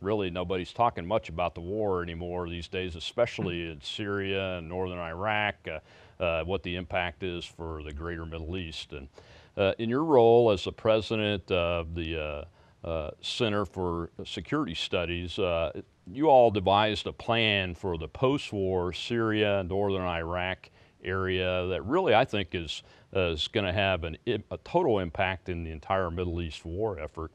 really nobody's talking much about the war anymore these days, especially in Syria and northern Iraq, what the impact is for the greater Middle East. And in your role as the president of the Center for Security Studies, you all devised a plan for the post-war Syria and northern Iraq area that really I think is going to have a total impact in the entire Middle East war effort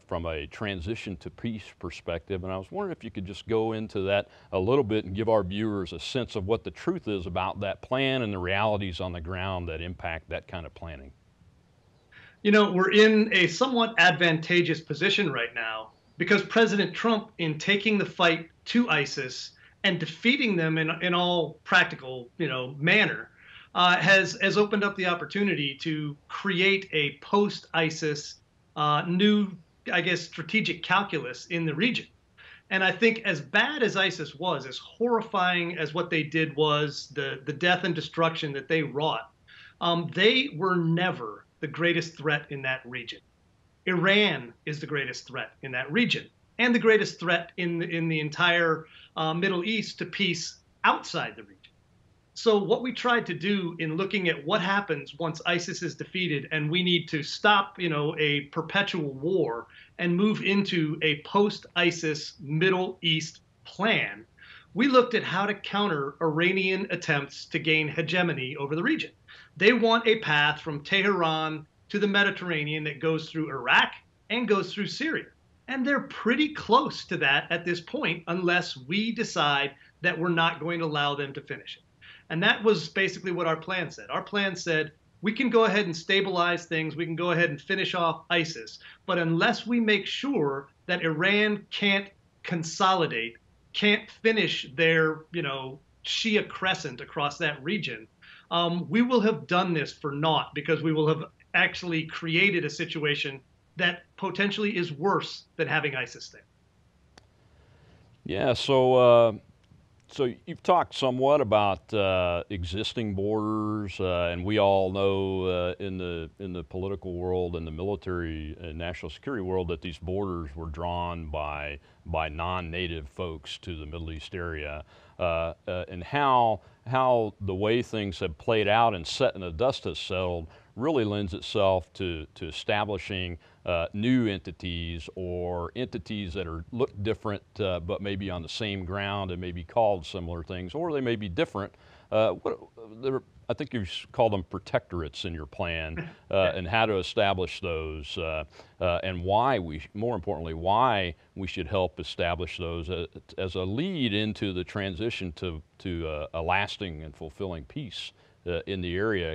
from a transition to peace perspective. And I was wondering if you could just go into that a little bit and give our viewers a sense of what the truth is about that plan and the realities on the ground that impact that kind of planning. You know, we're in a somewhat advantageous position right now because President Trump, in taking the fight to ISIS and defeating them in all practical, manner, has opened up the opportunity to create a post-ISIS new, I guess, strategic calculus in the region. And I think as bad as ISIS was, as horrifying as what they did was, the death and destruction that they wrought, they were never the greatest threat in that region. Iran is the greatest threat in that region, and the greatest threat in the entire Middle East to peace outside the region. So what we tried to do in looking at what happens once ISIS is defeated and we need to stop, a perpetual war and move into a post-ISIS Middle East plan, we looked at how to counter Iranian attempts to gain hegemony over the region. They want a path from Tehran to the Mediterranean that goes through Iraq and goes through Syria. And they're pretty close to that at this point, unless we decide that we're not going to allow them to finish it. And that was basically what our plan said. Our plan said, we can go ahead and stabilize things, we can go ahead and finish off ISIS, but unless we make sure that Iran can't consolidate, can't finish their, Shia crescent across that region, we will have done this for naught, because we will have actually created a situation that potentially is worse than having ISIS there. Yeah, so you've talked somewhat about existing borders, and we all know in the political world and the military and national security world that these borders were drawn by non-native folks to the Middle East area, and how the way things have played out and set and the dust has settled really lends itself to establishing new entities or entities that look different but maybe on the same ground and maybe called similar things, or they may be different. I think you've called them protectorates in your plan, and how to establish those, and why more importantly, why we should help establish those as a lead into the transition to a lasting and fulfilling peace in the area.